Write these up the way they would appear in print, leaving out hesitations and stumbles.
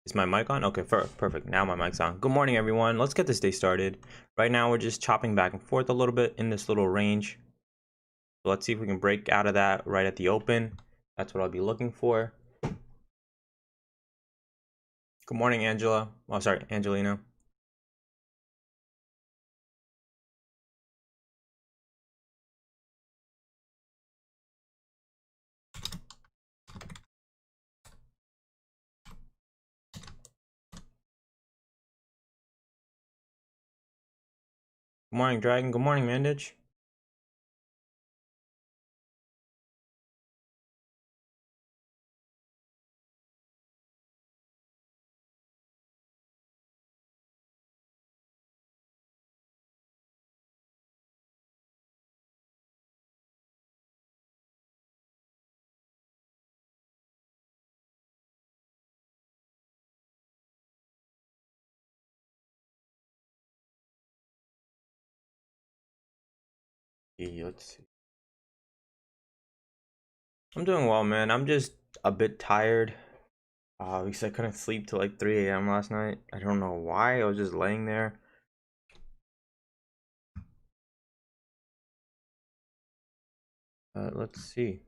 Is my mic on? Okay, perfect. Now my mic's on. Good morning, everyone. Let's get this day started. Right now, we're just chopping back and forth a little bit in this little range. So let's see if we can break out of that right at the open. That's what I'll be looking for. Good morning, Angela. Oh, sorry, Angelina. Good morning, Dragon. Good morning, Mandage. Let's see. I'm doing well, man. I'm just a bit tired. Because I couldn't sleep till like 3 a.m. last night. I don't know why. I was just laying there. Let's see.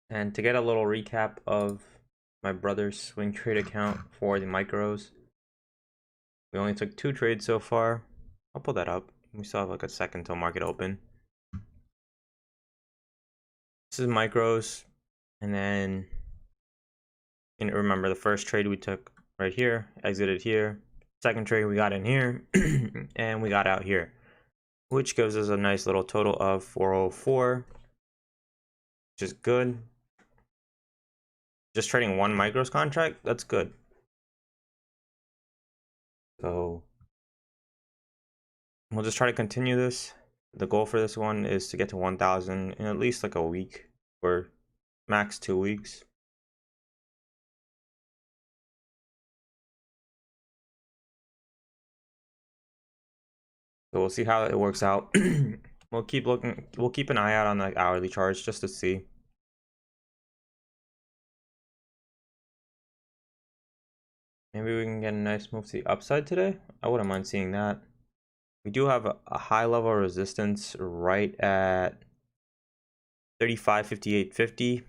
And to get a little recap of my brother's swing trade account for the micros, we only took 2 trades so far. I'll pull that up. We still have like a second till market open. This is micros, and then remember the first trade we took right here, exited here. Second trade we got in here, and we got out here, which gives us a nice little total of 404, which is good. Just trading one micros contract, that's good. So we'll just try to continue this. The goal for this one is to get to 1,000 in at least like a week or max 2 weeks. So we'll see how it works out. We'll keep an eye out on the hourly charts just to see. Maybe we can get a nice move to the upside today. I wouldn't mind seeing that. We do have a high level of resistance right at 35.58.50.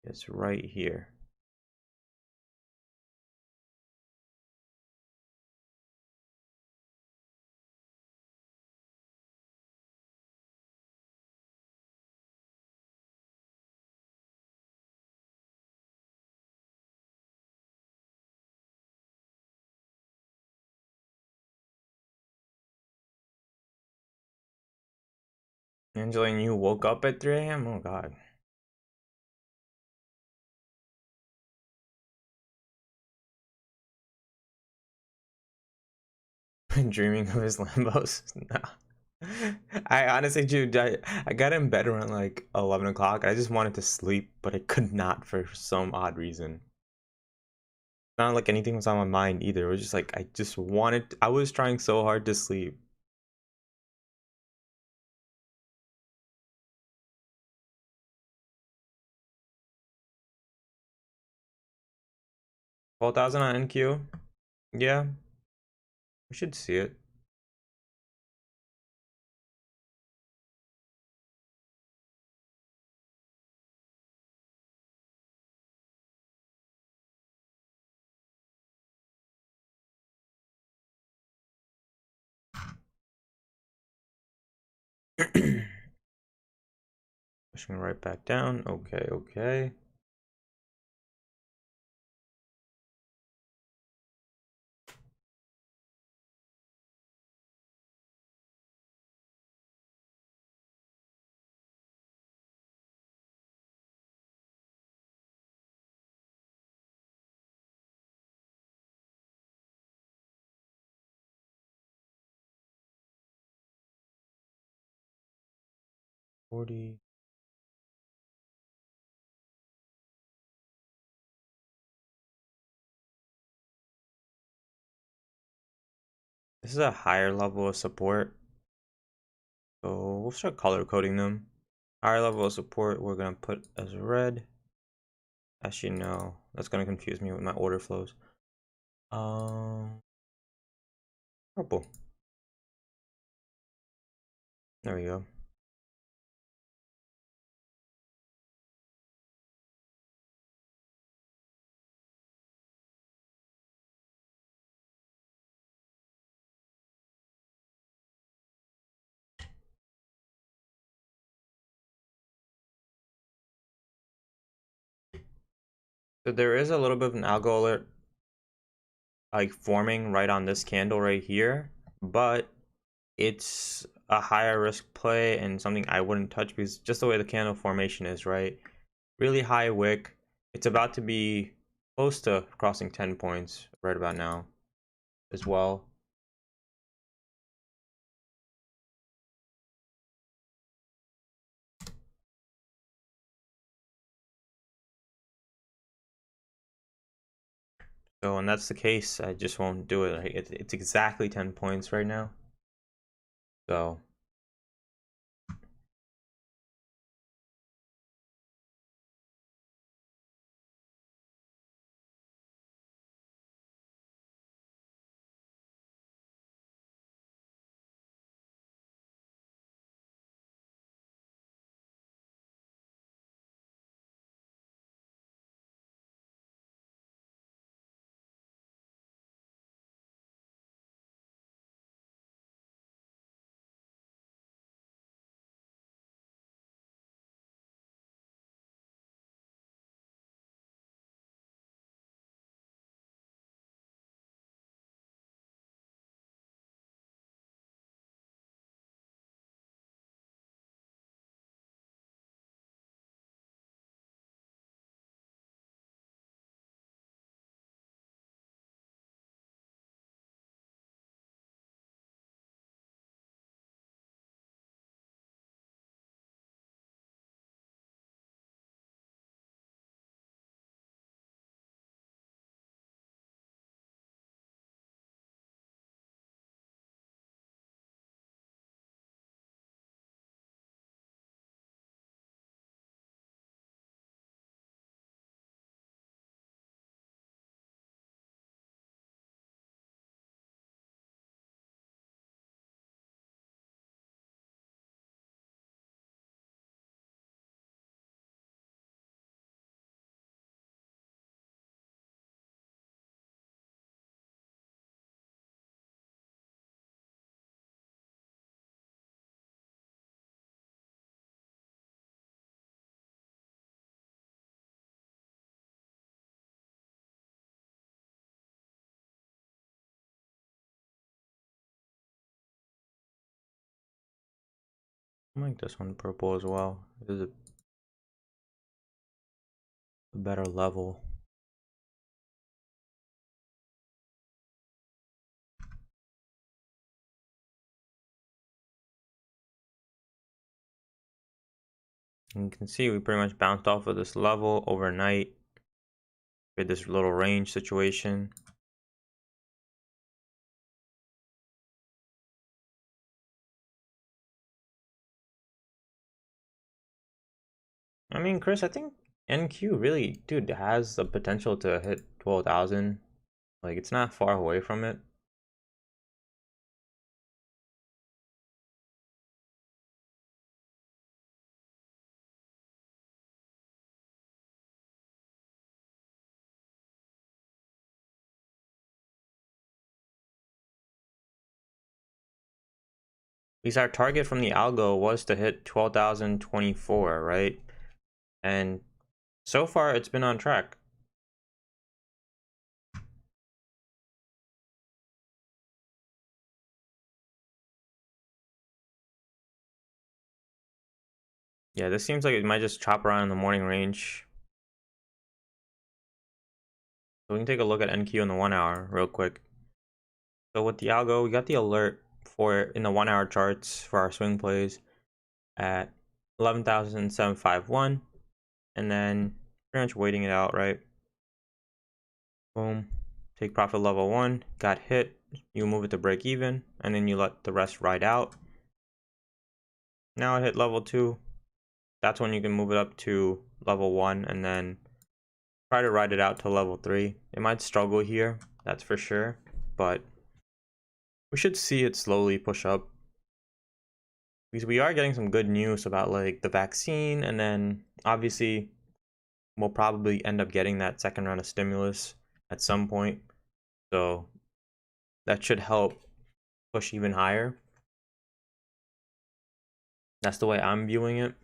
It's right here. Angeline, you woke up at 3 a.m.? Oh god. Dreaming of his Lambos? Nah. I honestly, dude, I got in bed around like 11 o'clock. I just wanted to sleep, but I could not for some odd reason. Not like anything was on my mind either. It was just like I was trying so hard to sleep. $12,000 on NQ. Yeah, we should see it. Pushing right back down. Okay, okay. $40. This is a higher level of support. So we'll start color coding them. Higher level of support, we're gonna put as red. Actually, no, that's gonna confuse me with my order flows. Purple. There we go. So there is a little bit of an algo alert like forming right on this candle right here, but it's a higher risk play and something I wouldn't touch because just the way the candle formation is, right? Really high wick. It's about to be close to crossing 10 points right about now as well. So when that's the case, I just won't do it. It's exactly 10 points right now. So I like this one purple as well. It is a better level. And you can see we pretty much bounced off of this level overnight with this little range situation. I mean, Chris, I think NQ really, dude, has the potential to hit 12,000. Like, it's not far away from it. Because our target from the algo was to hit 12,024, right? And so far, it's been on track. Yeah, this seems like it might just chop around in the morning range. So we can take a look at NQ in the 1 hour real quick. So with the algo, we got the alert for in the 1 hour charts for our swing plays at 11,751, and then pretty much waiting it out, right? Boom. take profit level 1, got hit, you move it to break even, and then you let the rest ride out. Now I hit level 2, that's when you can move it up to level 1 and then try to ride it out to level 3. It might struggle here, that's for sure, but we should see it slowly push up. Because we are getting some good news about like the vaccine, and then obviously we'll probably end up getting that second round of stimulus at some point. So that should help push even higher. That's the way I'm viewing it.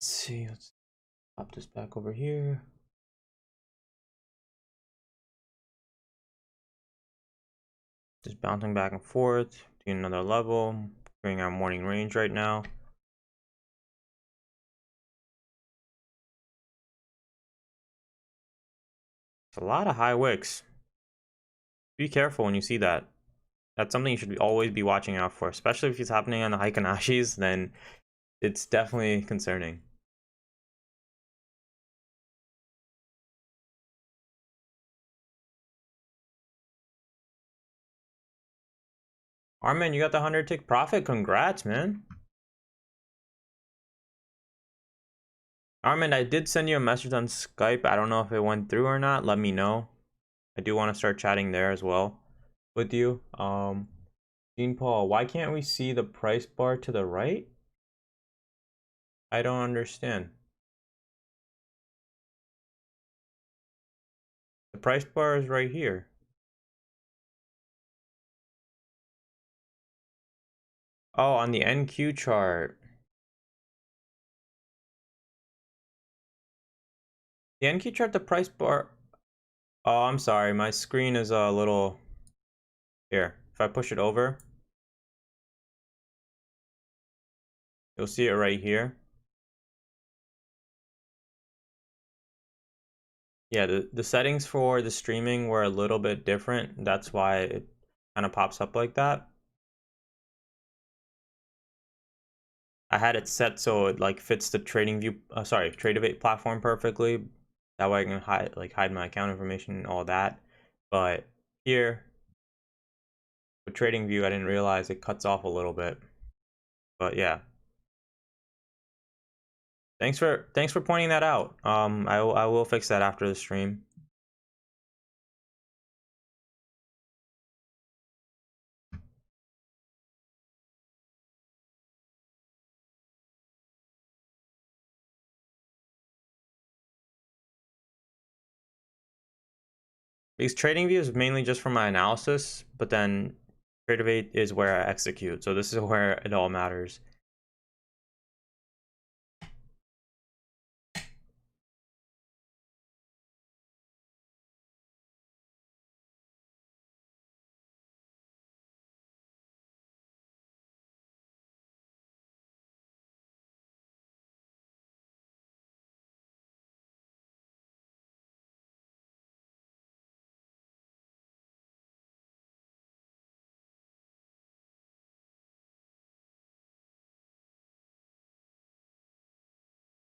Let's see, let's pop this back over here. Just bouncing back and forth, doing another level, doing our morning range right now. It's a lot of high wicks. Be careful when you see that. That's something you should always be watching out for, especially if it's happening on the Heikanashis, then it's definitely concerning. Armin, you got the 100 tick profit. Congrats, man. Armin, I did send you a message on Skype. I don't know if it went through or not. Let me know. I do want to start chatting there as well with you. Jean Paul, why can't we see the price bar to the right? I don't understand. The price bar is right here. Oh, on the NQ chart. The NQ chart, the price bar. Oh, I'm sorry. My screen is a little. Here, if I push it over, you'll see it right here. Yeah, the settings for the streaming were a little bit different. That's why it kind of pops up like that. I had it set so it like fits the trading view, Tradevate platform perfectly. That way I can hide my account information and all that. But here with trading view, I didn't realize it cuts off a little bit. But yeah, thanks for pointing that out. I will fix that after the stream. Because trading view is mainly just for my analysis, but then Tradevate is where I execute. So this is where it all matters.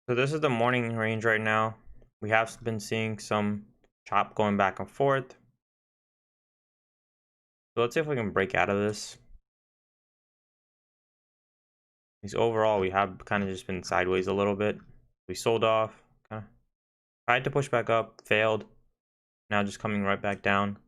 So this is the morning range right now. We have been seeing some chop going back and forth. So let's see if we can break out of this. Because overall, we have kind of just been sideways a little bit. We sold off, kind of tried to push back up, failed. Now just coming right back down.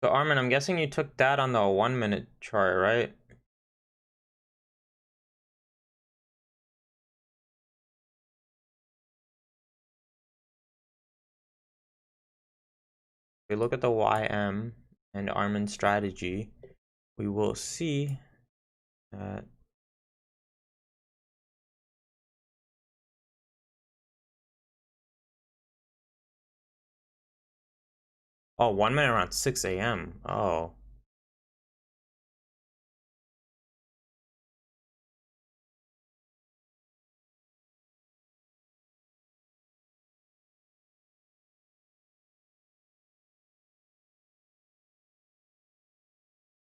So Armin, I'm guessing you took that on the 1 minute chart, right? If we look at the YM and Armin's strategy, we will see that oh, 1 minute around 6 a.m. Oh.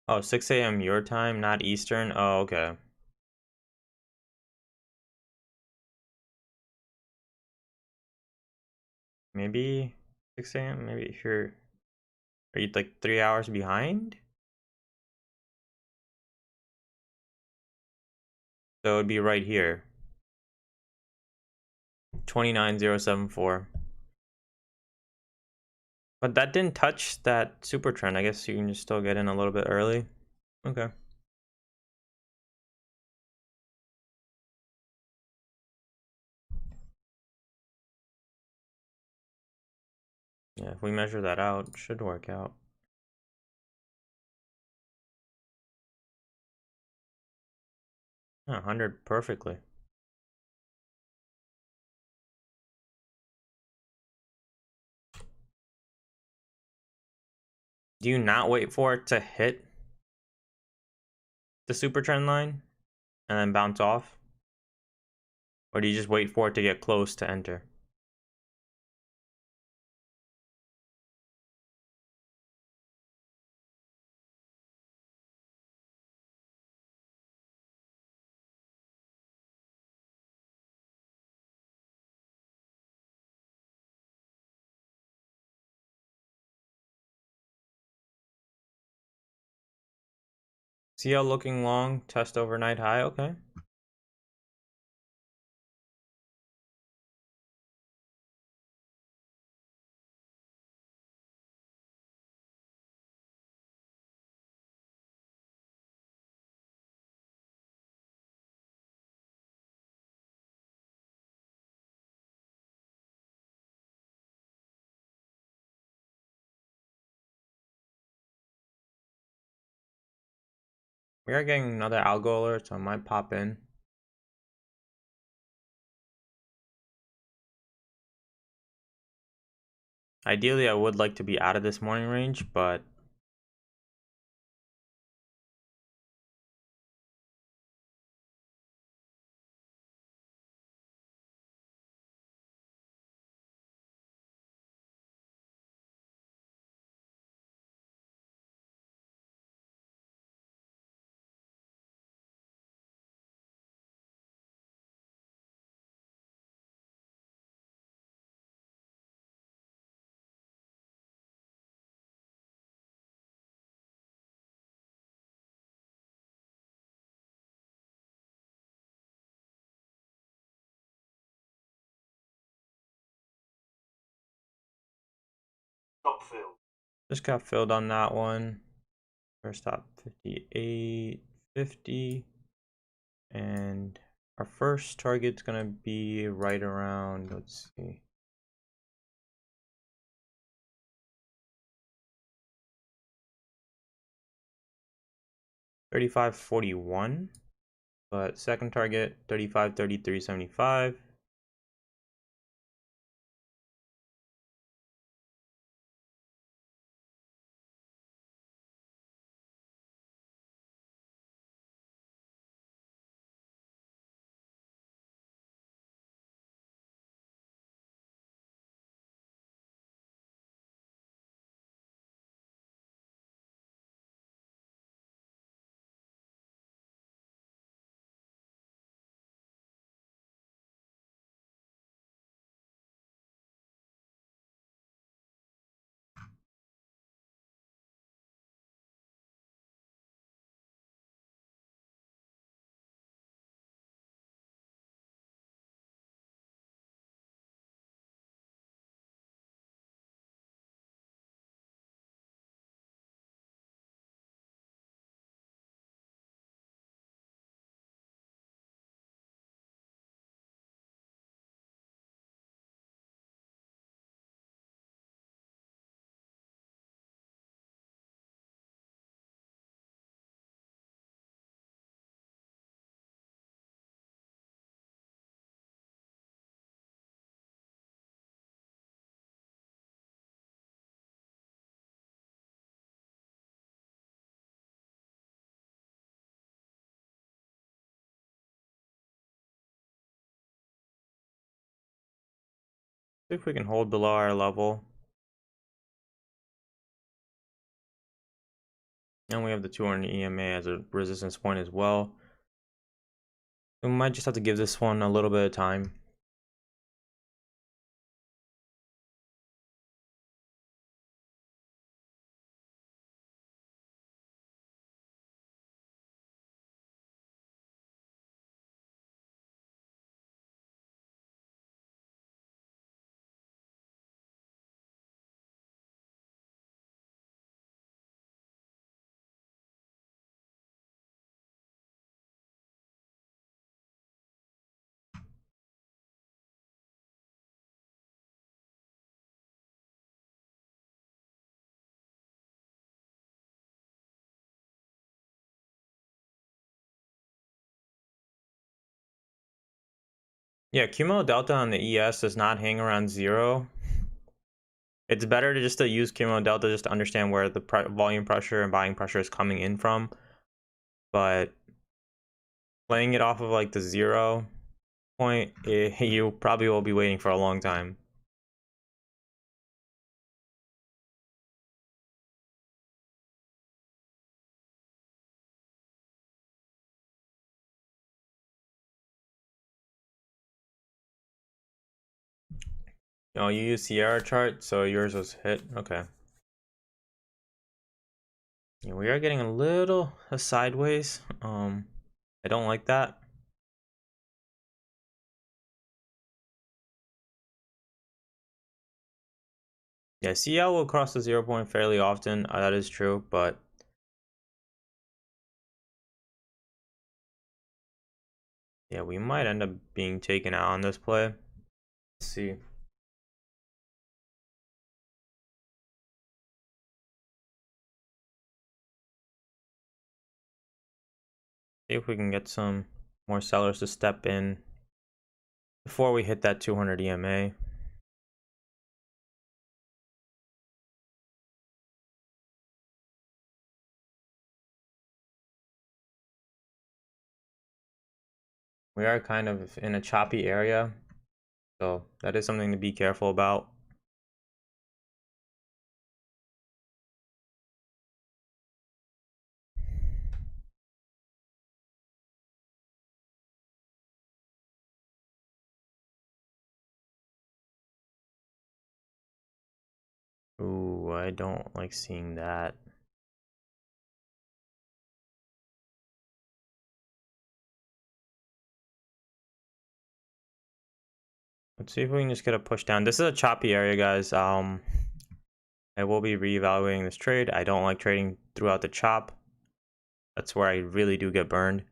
Oh, 6 a.m. your time, not Eastern. Oh, okay. Maybe 6 a.m. Maybe if you're are you like 3 hours behind? So it would be right here. 29074. But that didn't touch that super trend. I guess you can just still get in a little bit early. Okay. Yeah, if we measure that out, it should work out. Yeah, 100 perfectly. do you not wait for it to hit the super trend line and then bounce off? Or do you just wait for it to get close to enter? CL looking long, test overnight high, okay. We are getting another algo alert, so I might pop in. Ideally, I would like to be out of this morning range, but just got filled on that one. First stop 58.50. And our first target's gonna be right around, let's see. 35.41. But second target, 35.33.75. See if we can hold below our level. And we have the 200 EMA as a resistance point as well. We might just have to give this one a little bit of time. Yeah, cumulative delta on the ES does not hang around 0. It's better to just to use cumulative delta just to understand where the volume pressure and buying pressure is coming in from. But playing it off of like the 0 point, you probably will be waiting for a long time. Oh, you use Sierra chart, so yours was hit. Okay. Yeah, we are getting a little sideways. I don't like that. Yeah, CL will cross the 0 point fairly often. That is true, but yeah, we might end up being taken out on this play. Let's see. See if we can get some more sellers to step in before we hit that 200 EMA. We are kind of in a choppy area, so that is something to be careful about. Ooh, I don't like seeing that. Let's see if we can just get a push down. This is a choppy area, guys. I will be reevaluating this trade. I don't like trading throughout the chop. That's where I really do get burned.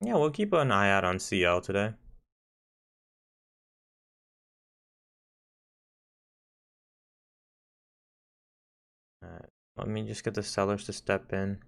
Yeah, we'll keep an eye out on CL today. Let me just get the sellers to step in.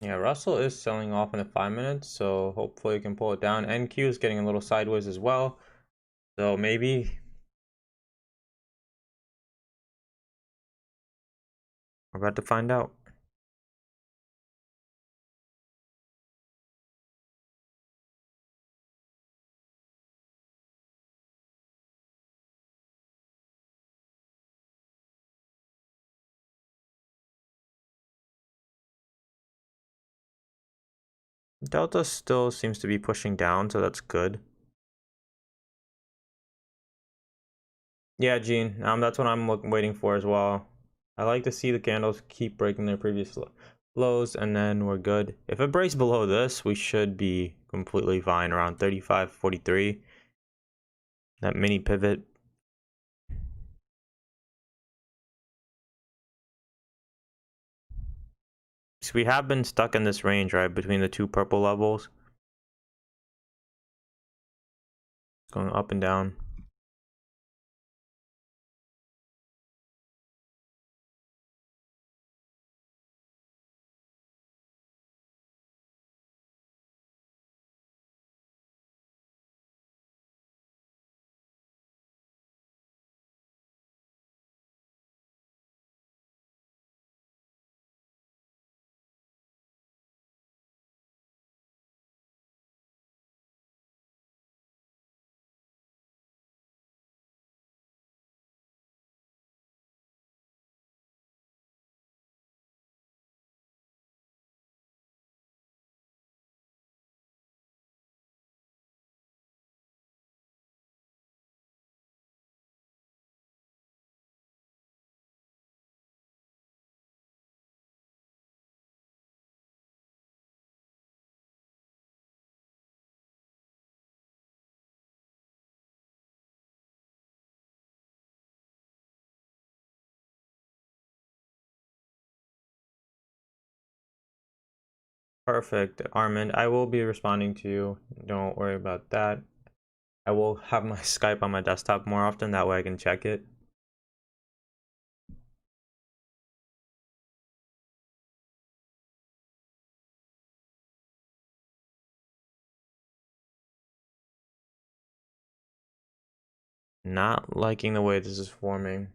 Yeah, Russell is selling off in the 5 minutes, so hopefully we can pull it down. NQ is getting a little sideways as well, so maybe we're about to find out. Delta still seems to be pushing down, so that's good. Yeah, Gene, that's what I'm waiting for as well. I like to see the candles keep breaking their previous lows, and then we're good. If it breaks below this, we should be completely fine around 35.43. That mini pivot. So we have been stuck in this range, right, between the two purple levels. It's going up and down. Perfect, Armand. I will be responding to you. Don't worry about that. I will have my Skype on my desktop more often. That way I can check it. Not liking the way this is forming.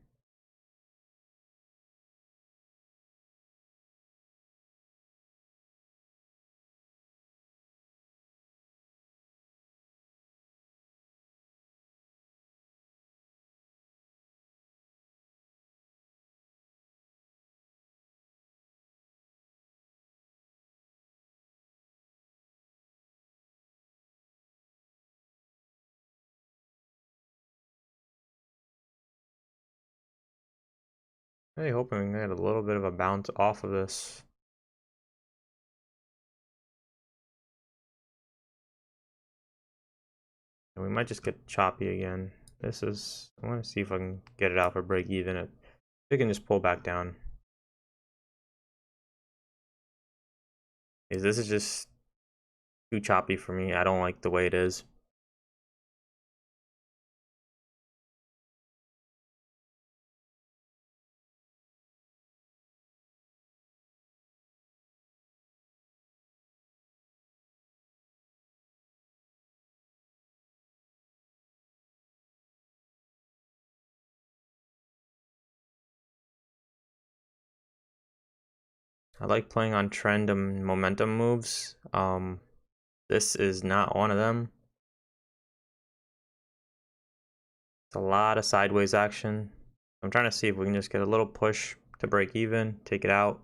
Really hoping we get a little bit of a bounce off of this. And we might just get choppy again. This is, I want to see if I can get it out for break even. If we can just pull back down. Because this is just too choppy for me. I don't like the way it is. I like playing on trend and momentum moves. This is not one of them. It's a lot of sideways action. I'm trying to see if we can just get a little push to break even, take it out.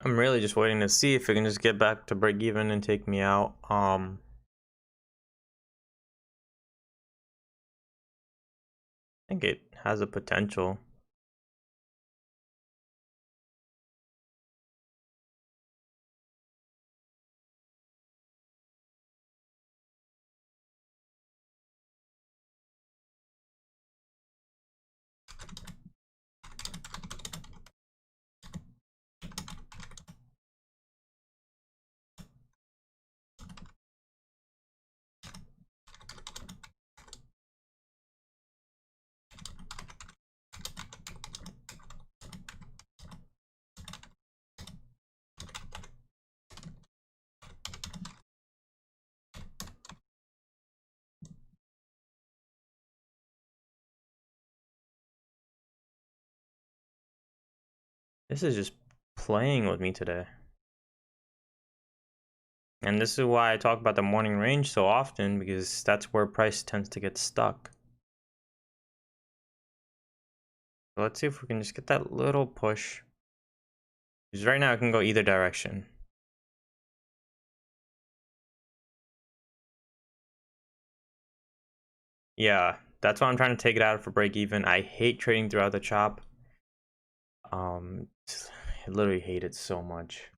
I'm really just waiting to see if it can just get back to break even and take me out. I think it has a potential. This is just playing with me today. And this is why I talk about the morning range so often, because that's where price tends to get stuck. So let's see if we can just get that little push. Because right now it can go either direction. Yeah, that's why I'm trying to take it out for break even. I hate trading throughout the chop. I literally hate it so much.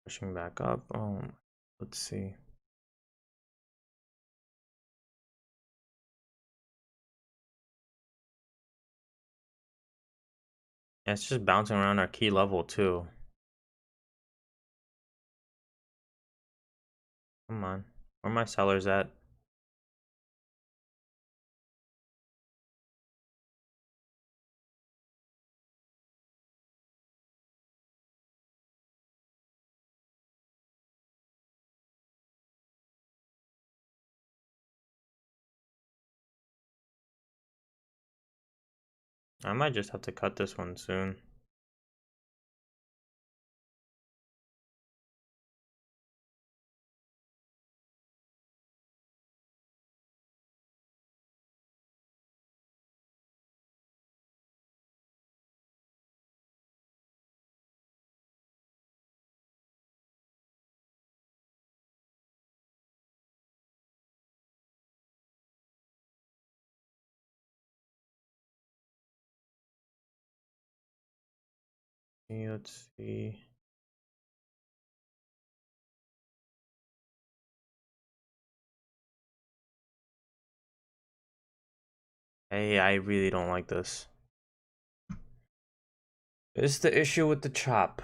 Pushing back up. Let's see. Yeah, it's just bouncing around our key level too. Come on. Where my sellers at? I might just have to cut this one soon. Let's see. Hey, I really don't like this. It's the issue with the chop.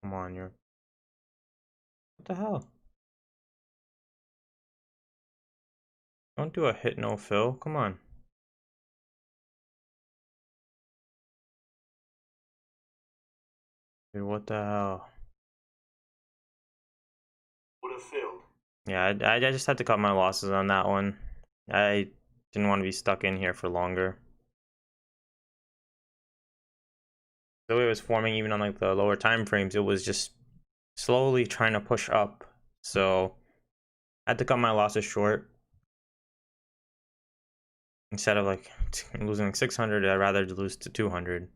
Come on, you're... What the hell? Don't do a hit no fill. Come on. Dude, what the hell? Would have failed. Yeah, I just had to cut my losses on that one. I didn't want to be stuck in here for longer. The way it was forming, even on like the lower time frames, it was just slowly trying to push up. So I had to cut my losses short. Instead of like losing like 600, I'd rather lose to 200.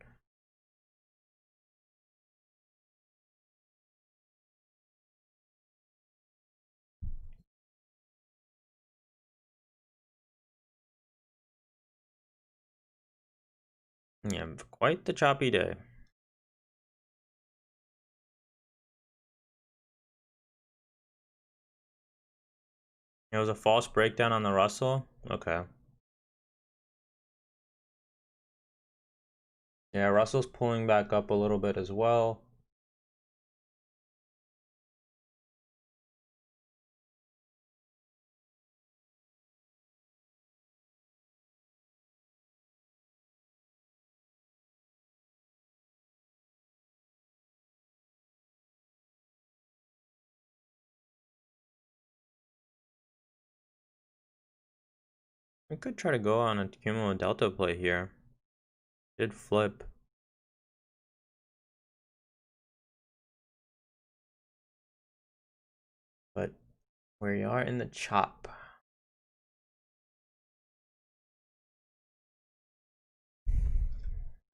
Yeah, quite the choppy day. It was a false breakdown on the Russell. Okay. Yeah, Russell's pulling back up a little bit as well. We could try to go on a cumulative delta play here. Did flip. But we are in the chop.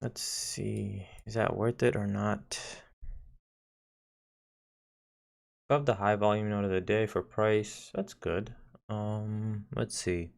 Let's see, is that worth it or not? Above the high volume node of the day for price, that's good. Let's see.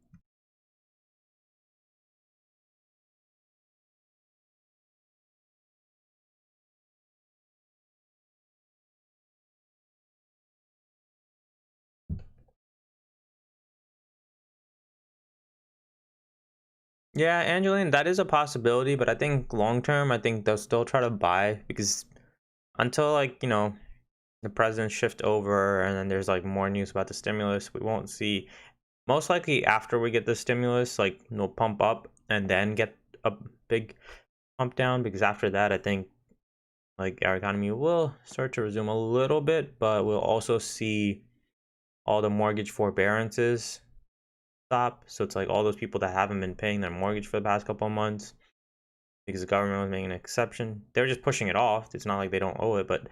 Yeah, Angeline, that is a possibility, but I think long term, I think they'll still try to buy because until like, the president shift over and then there's like more news about the stimulus, we won't see. Most likely after we get the stimulus, like we'll pump up and then get a big pump down because after that, I think like our economy will start to resume a little bit, but we'll also see all the mortgage forbearances stop. So it's like all those people that haven't been paying their mortgage for the past couple of months because the government was making an exception. They're just pushing it off. It's not like they don't owe it, but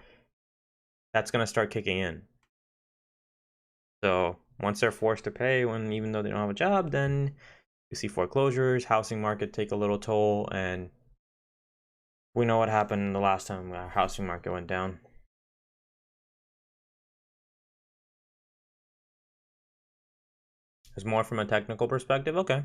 that's gonna start kicking in. So once they're forced to pay, when even though they don't have a job, then you see foreclosures, housing market take a little toll, and we know what happened the last time our housing market went down. There's more from a technical perspective. Okay.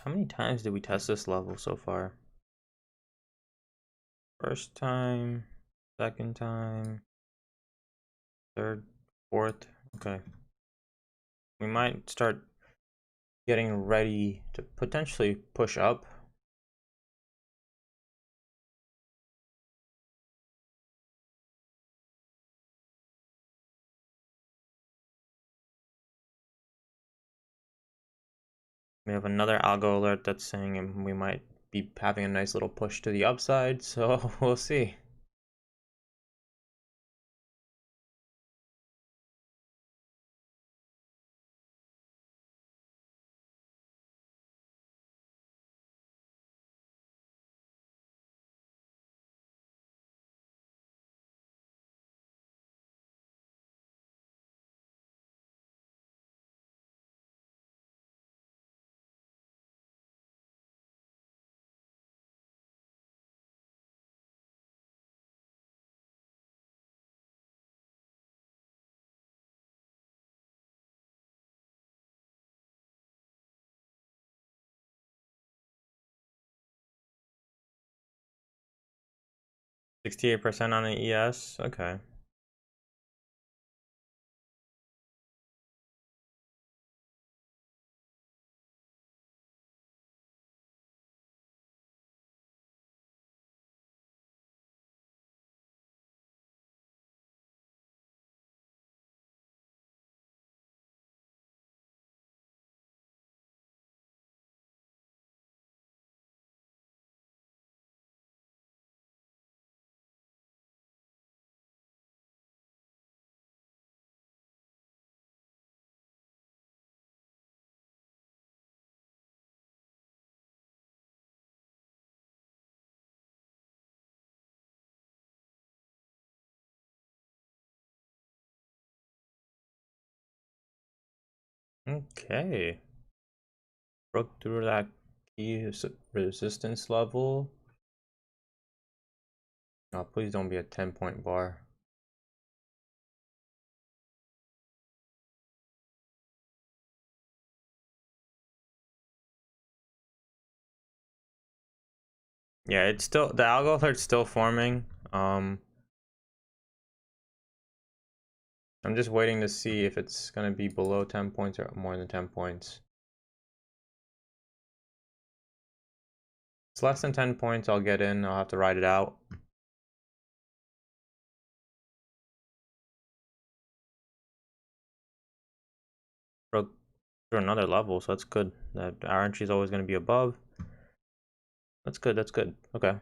How many times did we test this level so far? First time, second time, third, fourth. Okay. We might start getting ready to potentially push up. We have another algo alert that's saying we might be having a nice little push to the upside, so we'll see. $68% on the ES. Okay. Okay. Broke through that key resistance level. Oh, please don't be a 10-point bar. Yeah, it's still, the algo alert's still forming. I'm just waiting to see if it's gonna be below 10 points or more than 10 points. It's less than 10 points, I'll get in. I'll have to ride it out. Broke through another level, so that's good. That our entry is always going to be above. That's good. That's good. Okay.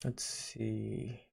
Let's see.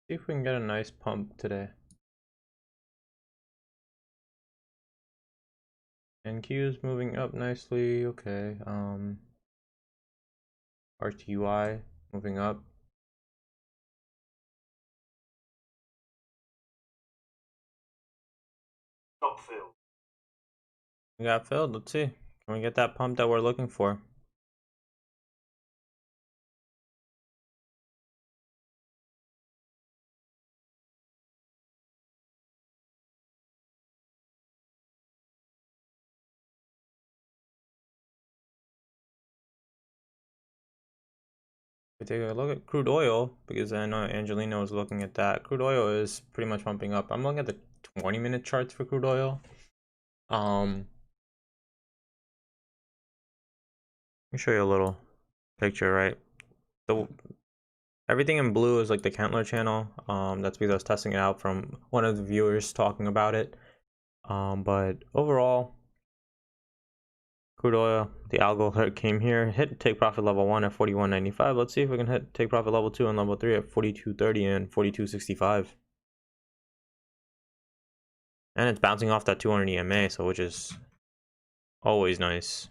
See if we can get a nice pump today. And Q is moving up nicely. Okay. RTY moving up. Not filled. We got filled. Let's see. Can we get that pump that we're looking for? We take a look at crude oil because I know Angelina was looking at that. Crude oil is pretty much pumping up. I'm looking at the 20-minute charts for crude oil. Let me show you a little picture, right? The everything in blue is like the Kentler channel. That's because I was testing it out from one of the viewers talking about it. But overall, crude oil, the algo came here, hit take profit level 1 at 41.95. Let's see if we can hit take profit level 2 and level 3 at 42.30 and 42.65. And it's bouncing off that 200 EMA, so which is always nice.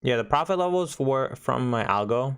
Yeah, the profit levels for from my algo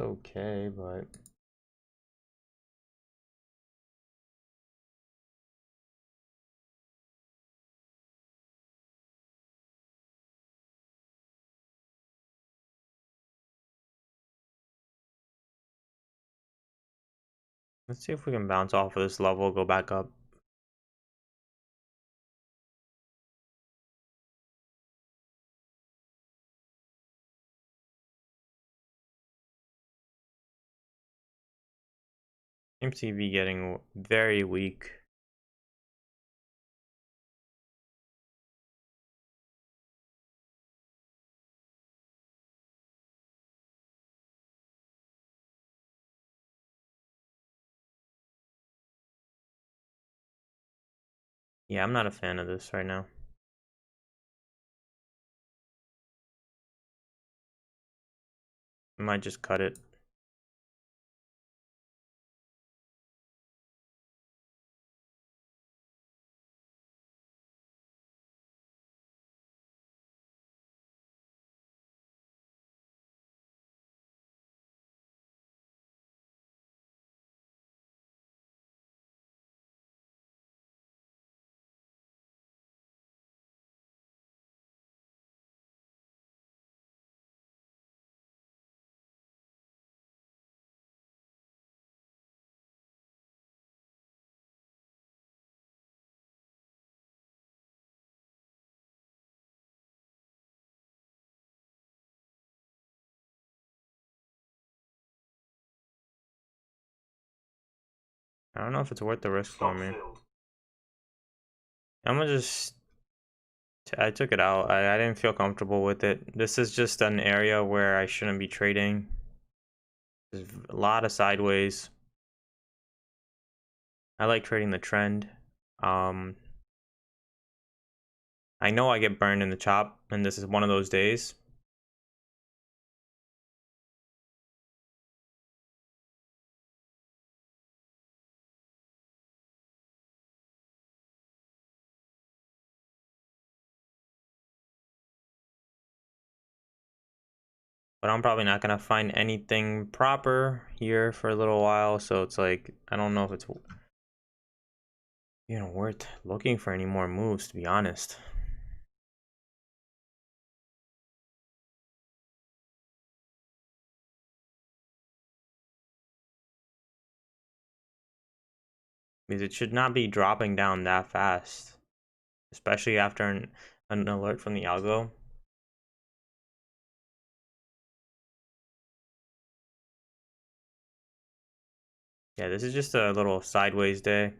okay, but let's see if we can bounce off of this level, go back up. Seems to be getting very weak. Yeah, I'm not a fan of this right now. I might just cut it. I don't know if it's worth the risk for me. I'm gonna just I took it out. I didn't feel comfortable with it. This is just an area where I shouldn't be trading. There's a lot of sideways. I like trading the trend. I know I get burned in the chop, and this is one of those days. But I'm probably not gonna find anything proper here for a little while, so it's like I don't know if it's worth looking for any more moves, to be honest. Because it should not be dropping down that fast, especially after an alert from the algo. Yeah, this is just a little sideways day.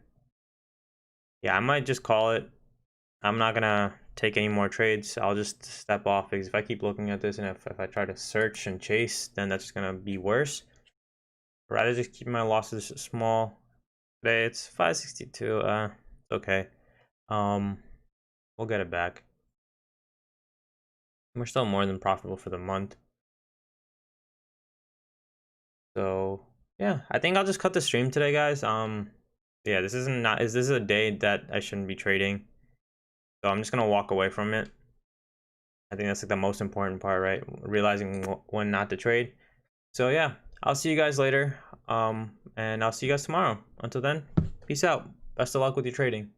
Yeah, I might just call it. I'm not gonna take any more trades. I'll just step off, because if I keep looking at this and if I try to search and chase, then that's gonna be worse. I'd rather just keep my losses small. Today it's 562. It's okay. We'll get it back. We're still more than profitable for the month. So yeah, I think I'll just cut the stream today, guys. Yeah, this is a day that I shouldn't be trading. So I'm just gonna walk away from it. I think that's like the most important part, right? Realizing when not to trade. So yeah, I'll see you guys later. And I'll see you guys tomorrow. Until then, peace out. Best of luck with your trading.